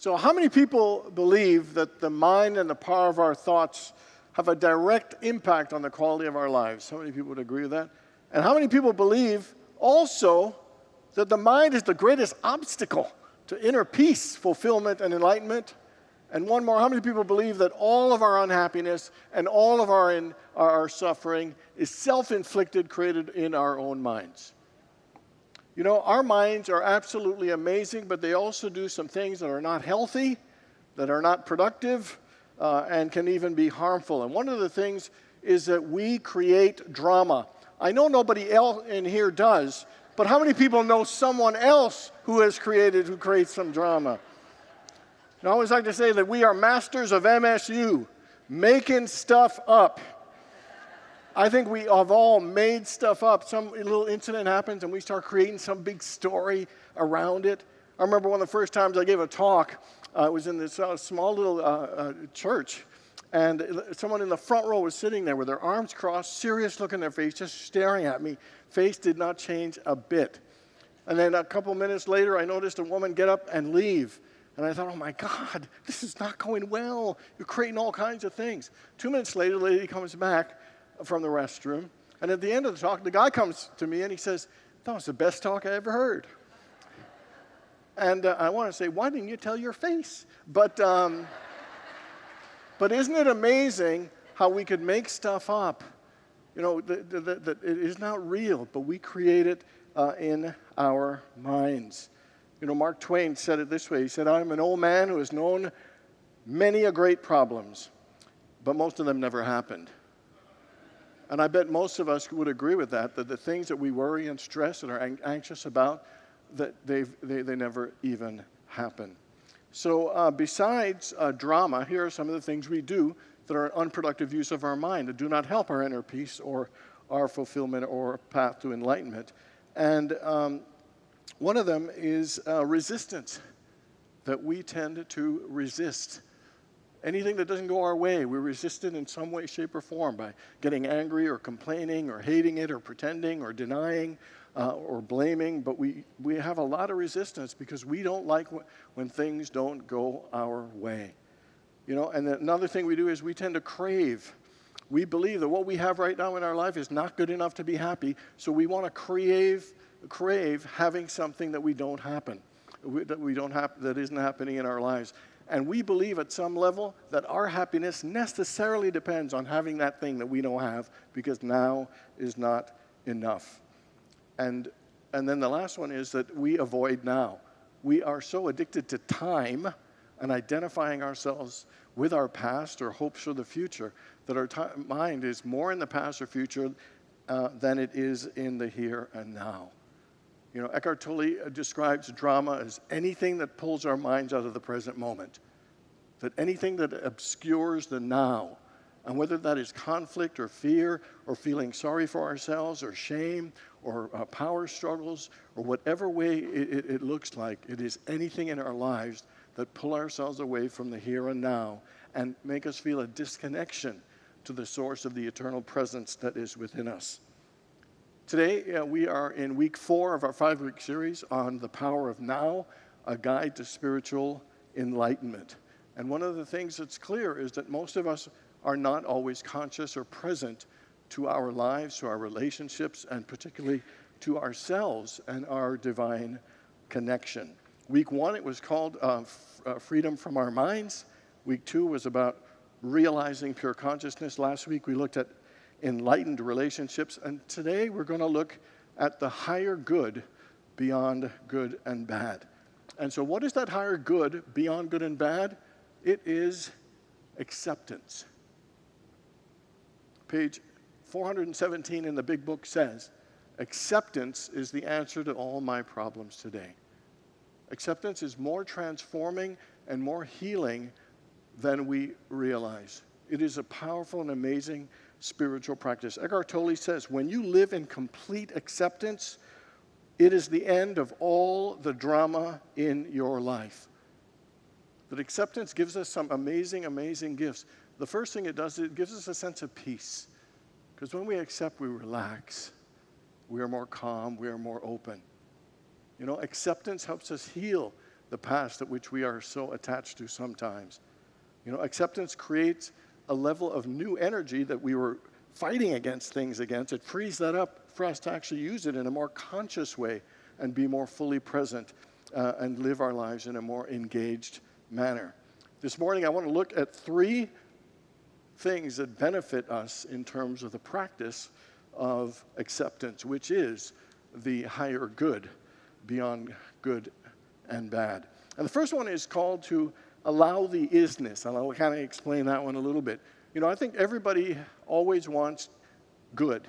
So how many people believe that the mind and the power of our thoughts have a direct impact on the quality of our lives? How many people would agree with that? And how many people believe also that the mind is the greatest obstacle to inner peace, fulfillment, and enlightenment? And one more, how many people believe that all of our unhappiness and all of our suffering is self-inflicted, created in our own minds? You know, our minds are absolutely amazing, but they also do some things that are not healthy, that are not productive, and can even be harmful. And one of the things is that we create drama. I know nobody else in here does, but how many people know someone else who creates some drama? And I always like to say that we are masters of MSU, making stuff up. I think we have all made stuff up. Some little incident happens and we start creating some big story around it. I remember one of the first times I gave a talk, it was in this small little church, and someone in the front row was sitting there with their arms crossed, serious look in their face, just staring at me. Face did not change a bit. And then a couple minutes later, I noticed a woman get up and leave. And I thought, oh my God, this is not going well. You're creating all kinds of things. 2 minutes later, the lady comes back from the restroom. And at the end of the talk, the guy comes to me and he says, that was the best talk I ever heard. And I want to say, why didn't you tell your face? But isn't it amazing how we could make stuff up? You know, that it is not real, but we create it in our minds. You know, Mark Twain said it this way. He said, I'm an old man who has known many a great problems, but most of them never happened. And I bet most of us would agree with that the things that we worry and stress and are anxious about, that they never even happen. So besides drama, here are some of the things we do that are an unproductive use of our mind, that do not help our inner peace or our fulfillment or path to enlightenment. And one of them is resistance, that we tend to resist. Anything that doesn't go our way, we resist it in some way, shape, or form by getting angry or complaining or hating it or pretending or denying or blaming. But we have a lot of resistance because we don't like when things don't go our way. You know, and another thing we do is we tend to crave. We believe that what we have right now in our life is not good enough to be happy, so we want to crave having something that that isn't happening in our lives. And we believe at some level that our happiness necessarily depends on having that thing that we don't have, because now is not enough. And then the last one is that we avoid now. We are so addicted to time and identifying ourselves with our past or hopes for the future that our mind is more in the past or future than it is in the here and now. You know, Eckhart Tolle describes drama as anything that pulls our minds out of the present moment, that anything that obscures the now, and whether that is conflict or fear or feeling sorry for ourselves or shame or power struggles or whatever way it looks like, it is anything in our lives that pull ourselves away from the here and now and make us feel a disconnection to the source of the eternal presence that is within us. Today, we are in week 4 of our 5-week series on the power of now, a guide to spiritual enlightenment. And one of the things that's clear is that most of us are not always conscious or present to our lives, to our relationships, and particularly to ourselves and our divine connection. Week 1, it was called Freedom from Our Minds. Week 2 was about realizing pure consciousness. Last week, we looked at enlightened relationships. And today, we're going to look at the higher good beyond good and bad. And so what is that higher good beyond good and bad? It is acceptance. Page 417 in the big book says, acceptance is the answer to all my problems today. Acceptance is more transforming and more healing than we realize. It is a powerful and amazing spiritual practice. Eckhart Tolle says, when you live in complete acceptance, it is the end of all the drama in your life. That acceptance gives us some amazing, amazing gifts. The first thing it does, it gives us a sense of peace. Because when we accept, we relax. We are more calm. We are more open. You know, acceptance helps us heal the past at which we are so attached to sometimes. Acceptance creates a level of new energy that we were fighting against things against. It frees that up for us to actually use it in a more conscious way and be more fully present and live our lives in a more engaged manner. This morning, I want to look at 3 things that benefit us in terms of the practice of acceptance, which is the higher good beyond good and bad. And the first one is called to allow the isness. And I'll kind of explain that one a little bit. I think everybody always wants good,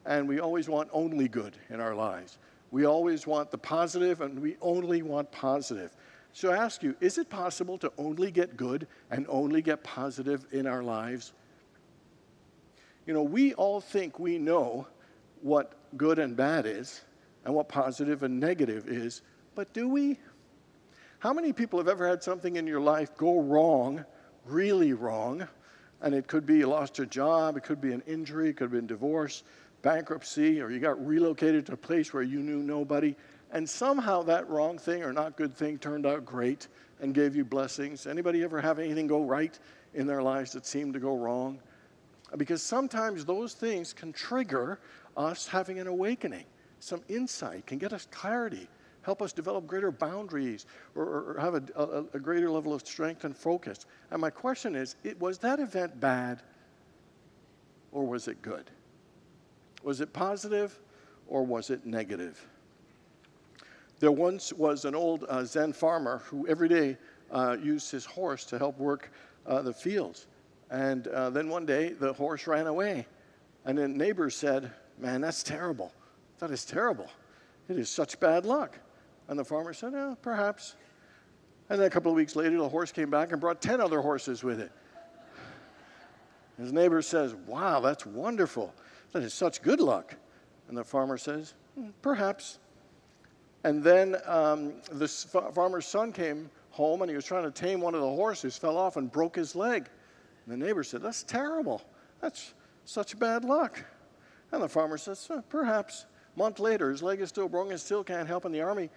and we always want only good in our lives. We always want the positive, and we only want positive. So I ask you, is it possible to only get good and only get positive in our lives? We all think we know what good and bad is and what positive and negative is, but do we? How many people have ever had something in your life go wrong, really wrong? And it could be you lost your job, it could be an injury, it could have been divorce, bankruptcy, or you got relocated to a place where you knew nobody, and somehow that wrong thing or not good thing turned out great and gave you blessings. Anybody ever have anything go right in their lives that seemed to go wrong? Because sometimes those things can trigger us having an awakening, some insight, can get us clarity, help us develop greater boundaries or have a greater level of strength and focus. And my question is, was that event bad or was it good? Was it positive or was it negative? There once was an old Zen farmer who every day used his horse to help work the fields. And then one day, the horse ran away. And then neighbors said, "Man, that's terrible. That is terrible. It is such bad luck." And the farmer said, "Perhaps." And then a couple of weeks later, the horse came back and brought 10 other horses with it. His neighbor says, "Wow, that's wonderful. That is such good luck." And the farmer says, "Perhaps." And then this farmer's son came home, and he was trying to tame one of the horses, fell off and broke his leg. And the neighbor said, "That's terrible. That's such bad luck." And the farmer says, "Perhaps." A month later, his leg is still broken, still can't help, and the army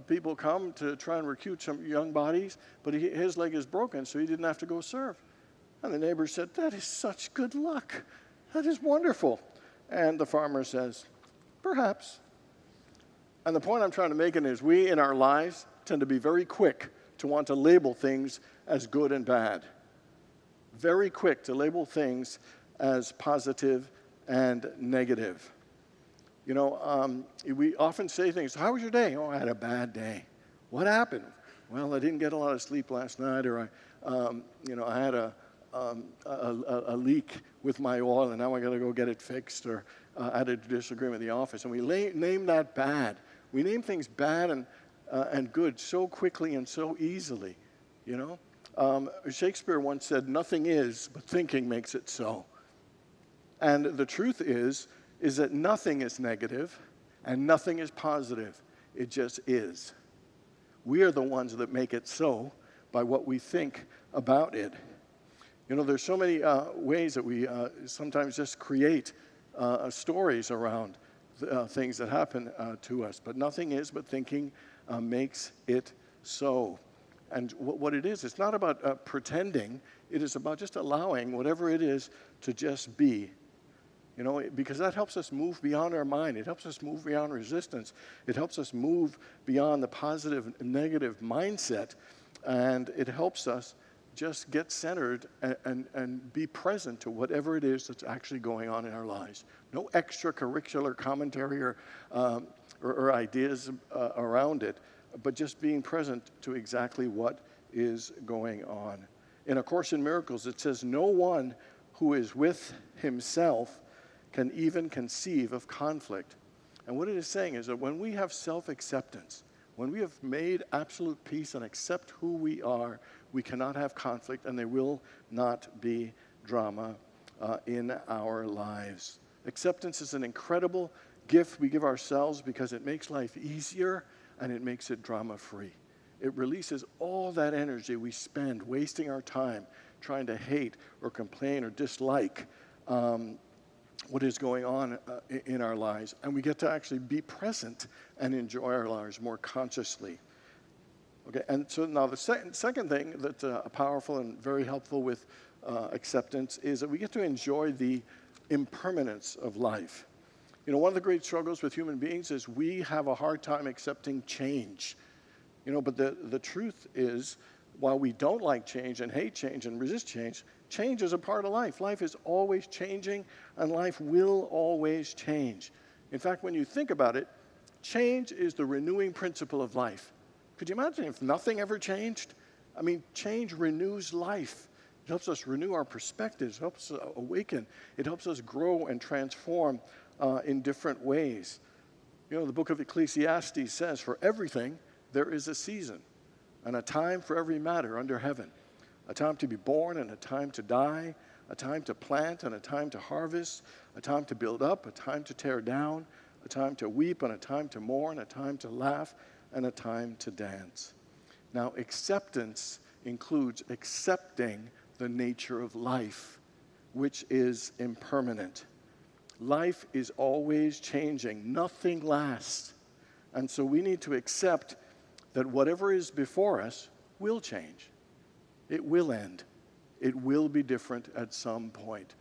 people come to try and recruit some young bodies, but his leg is broken, so he didn't have to go serve. And the neighbor said, "That is such good luck. That is wonderful." And the farmer says, "Perhaps." And the point I'm trying to make is we in our lives tend to be very quick to want to label things as good and bad. Very quick to label things as positive and negative. We often say things, "How was your day?" "Oh, I had a bad day." "What happened?" "Well, I didn't get a lot of sleep last night," or I had a leak with my oil, and now I got to go get it fixed, or I had a disagreement in the office. And we name that bad. We name things bad and good so quickly and so easily, Shakespeare once said, "Nothing is, but thinking makes it so." And the truth is that nothing is negative and nothing is positive. It just is. We are the ones that make it so by what we think about it. There's so many ways that we sometimes just create stories around things that happen to us. But nothing is, but thinking makes it so. And what it is, it's not about pretending. It is about just allowing whatever it is to just be. Because that helps us move beyond our mind. It helps us move beyond resistance. It helps us move beyond the positive and negative mindset. And it helps us just get centered and be present to whatever it is that's actually going on in our lives. No extracurricular commentary or ideas around it, but just being present to exactly what is going on. In A Course in Miracles, it says, "No one who is with himself can even conceive of conflict." And what it is saying is that when we have self-acceptance, when we have made absolute peace and accept who we are, we cannot have conflict, and there will not be drama in our lives. Acceptance is an incredible gift we give ourselves because it makes life easier and it makes it drama-free. It releases all that energy we spend wasting our time trying to hate or complain or dislike what is going on in our lives. And we get to actually be present and enjoy our lives more consciously. Okay, and so now the second thing that's powerful and very helpful with acceptance is that we get to enjoy the impermanence of life. You know, one of the great struggles with human beings is we have a hard time accepting change. You know, but the truth is, while we don't like change and hate change and resist change, change is a part of life. Life is always changing, and life will always change. In fact, when you think about it, change is the renewing principle of life. Could you imagine if nothing ever changed? I mean, change renews life. It helps us renew our perspectives, it helps us awaken, it helps us grow and transform in different ways. You know, the book of Ecclesiastes says, for everything there is a season, and a time for every matter under heaven, a time to be born and a time to die, a time to plant and a time to harvest, a time to build up, a time to tear down, a time to weep and a time to mourn, a time to laugh and a time to dance. Now, acceptance includes accepting the nature of life, which is impermanent. Life is always changing. Nothing lasts. And so we need to accept that whatever is before us will change. It will end. It will be different at some point.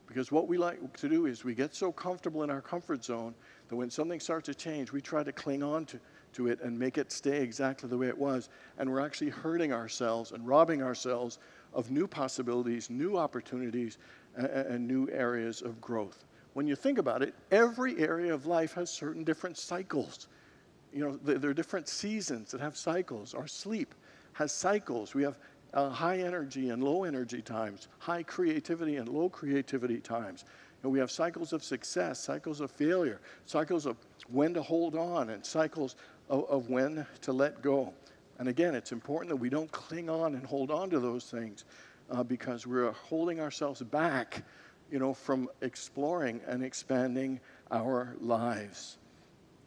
Because what we like to do is we get so comfortable in our comfort zone that when something starts to change, we try to cling on to it and make it stay exactly the way it was. And we're actually hurting ourselves and robbing ourselves of new possibilities, new opportunities, and new areas of growth. When you think about it, every area of life has certain different cycles. You know, there are different seasons that have cycles. Our sleep has cycles. We have high energy and low energy times, high creativity and low creativity times. And we have cycles of success, cycles of failure, cycles of when to hold on, and cycles of when to let go. And again, it's important that we don't cling on and hold on to those things because we're holding ourselves back, you know, from exploring and expanding our lives.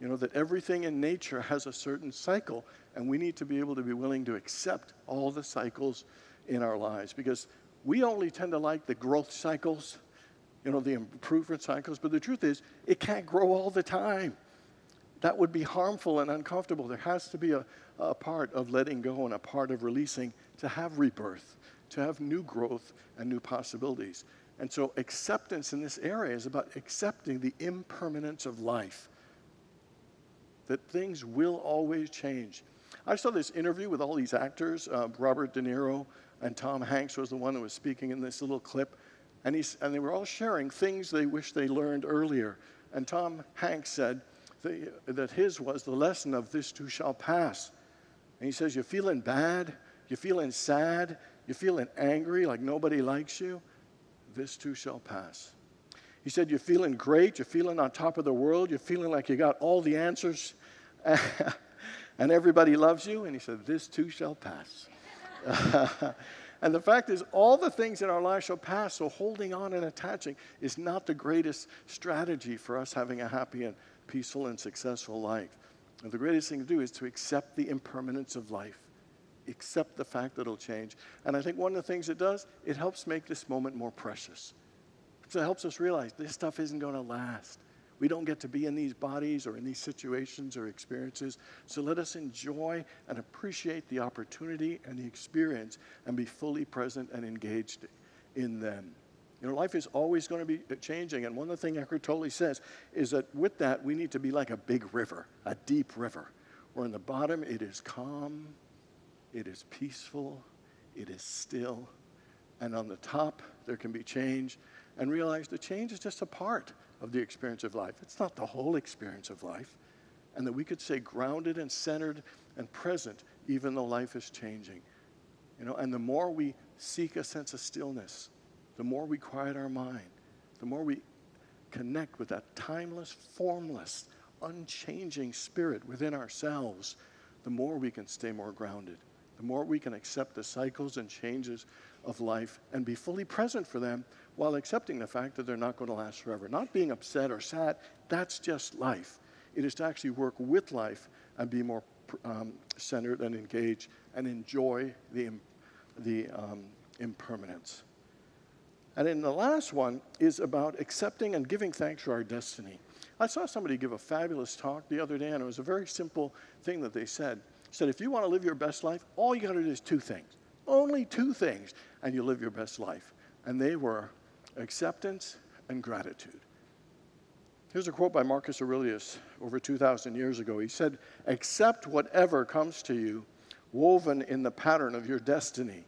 You know, that everything in nature has a certain cycle, and we need to be able to be willing to accept all the cycles in our lives, because we only tend to like the growth cycles, you know, the improvement cycles, but the truth is, it can't grow all the time. That would be harmful and uncomfortable. There has to be a part of letting go and a part of releasing to have rebirth, to have new growth and new possibilities. And so acceptance in this area is about accepting the impermanence of life, that things will always change. I saw this interview with all these actors. Robert De Niro and Tom Hanks was the one that was speaking in this little clip. And they were all sharing things they wish they learned earlier. And Tom Hanks said that his was the lesson of this too shall pass. And he says, you're feeling bad, you're feeling sad, you're feeling angry like nobody likes you, this too shall pass. He said, you're feeling great, you're feeling on top of the world, you're feeling like you got all the answers, and everybody loves you. And he said, this too shall pass. And the fact is, all the things in our lives shall pass, so holding on and attaching is not the greatest strategy for us having a happy and peaceful and successful life. And the greatest thing to do is to accept the impermanence of life, accept the fact that it'll change. And I think one of the things it does, it helps make this moment more precious. So it helps us realize this stuff isn't going to last. We don't get to be in these bodies or in these situations or experiences. So let us enjoy and appreciate the opportunity and the experience and be fully present and engaged in them. You know, life is always going to be changing. And one of the things Eckhart Tolle says is that with that, we need to be like a big river, a deep river, where in the bottom it is calm, it is peaceful, it is still. And on the top, there can be change. And realize the change is just a part of the experience of life. It's not the whole experience of life. And that we could stay grounded and centered and present even though life is changing. You know, and the more we seek a sense of stillness, the more we quiet our mind, the more we connect with that timeless, formless, unchanging spirit within ourselves, the more we can stay more grounded, the more we can accept the cycles and changes of life and be fully present for them while accepting the fact that they're not going to last forever. Not being upset or sad, that's just life. It is to actually work with life and be more centered and engaged and enjoy the impermanence. And then the last one is about accepting and giving thanks for our destiny. I saw somebody give a fabulous talk the other day, and it was a very simple thing that they said. said, if you want to live your best life, all you got to do is two things. Only two things, and you live your best life. And they were acceptance and gratitude. Here's a quote by Marcus Aurelius over 2,000 years ago. He said, accept whatever comes to you, woven in the pattern of your destiny,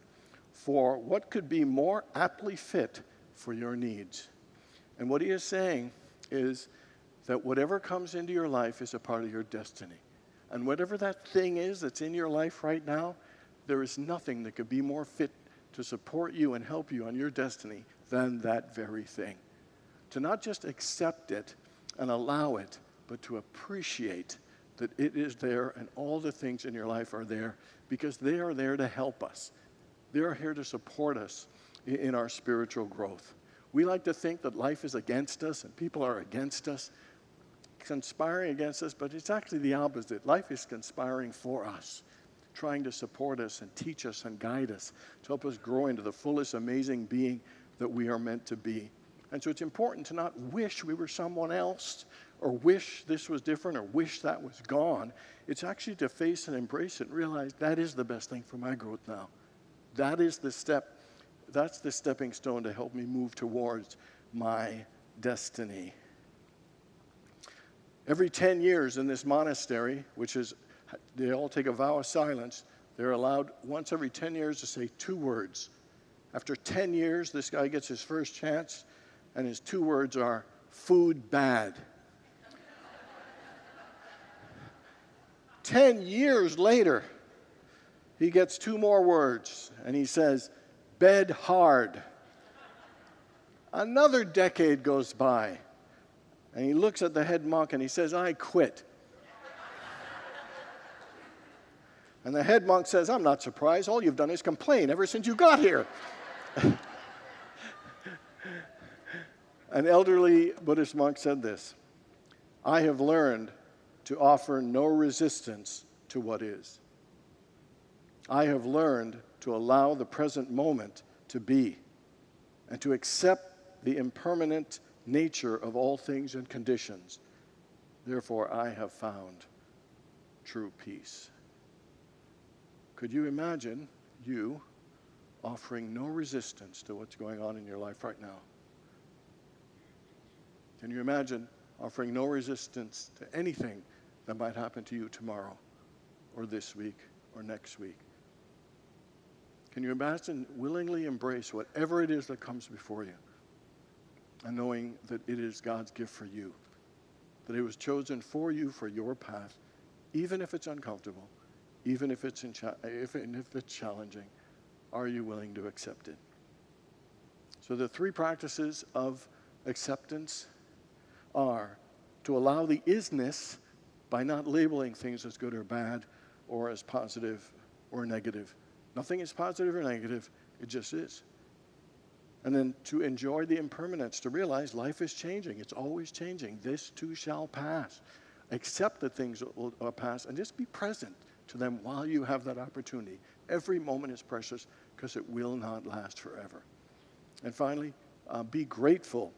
for what could be more aptly fit for your needs? And what he is saying is that whatever comes into your life is a part of your destiny. And whatever that thing is that's in your life right now, there is nothing that could be more fit to support you and help you on your destiny than that very thing. To not just accept it and allow it, but to appreciate that it is there and all the things in your life are there because they are there to help us. They are here to support us in our spiritual growth. We like to think that life is against us and people are against us, conspiring against us, but it's actually the opposite. Life is conspiring for us, trying to support us and teach us and guide us to help us grow into the fullest, amazing being that we are meant to be. And so it's important to not wish we were someone else or wish this was different or wish that was gone. It's actually to face and embrace it and realize that is the best thing for my growth now. That is the step. That's the stepping stone to help me move towards my destiny. Every 10 years in this monastery, which is, they all take a vow of silence, they're allowed once every 10 years to say two words. After 10 years, this guy gets his first chance, and his two words are, food bad. 10 years later, he gets two more words, and he says, bed hard. Another decade goes by, and he looks at the head monk and he says, I quit. And the head monk says, I'm not surprised. All you've done is complain ever since you got here. An elderly Buddhist monk said this, I have learned to offer no resistance to what is. I have learned to allow the present moment to be and to accept the impermanent nature of all things and conditions. Therefore, I have found true peace. Could you imagine you offering no resistance to what's going on in your life right now? Can you imagine offering no resistance to anything that might happen to you tomorrow or this week or next week? Can you imagine willingly embrace whatever it is that comes before you and knowing that it is God's gift for you, that it was chosen for you for your path, even if it's uncomfortable, even if it's challenging? Are you willing to accept it? So the three practices of acceptance are to allow the isness by not labeling things as good or bad or as positive or negative. Nothing is positive or negative, it just is. And then to enjoy the impermanence, to realize life is changing, it's always changing. This too shall pass. Accept that things will pass and just be present to them while you have that opportunity. Every moment is precious because it will not last forever. And finally, be grateful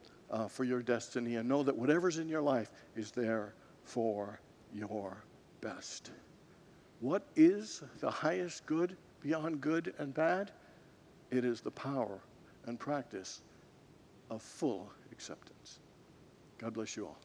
for your destiny and know that whatever's in your life is there for your best. What is the highest good beyond good and bad? It is the power and practice of full acceptance. God bless you all.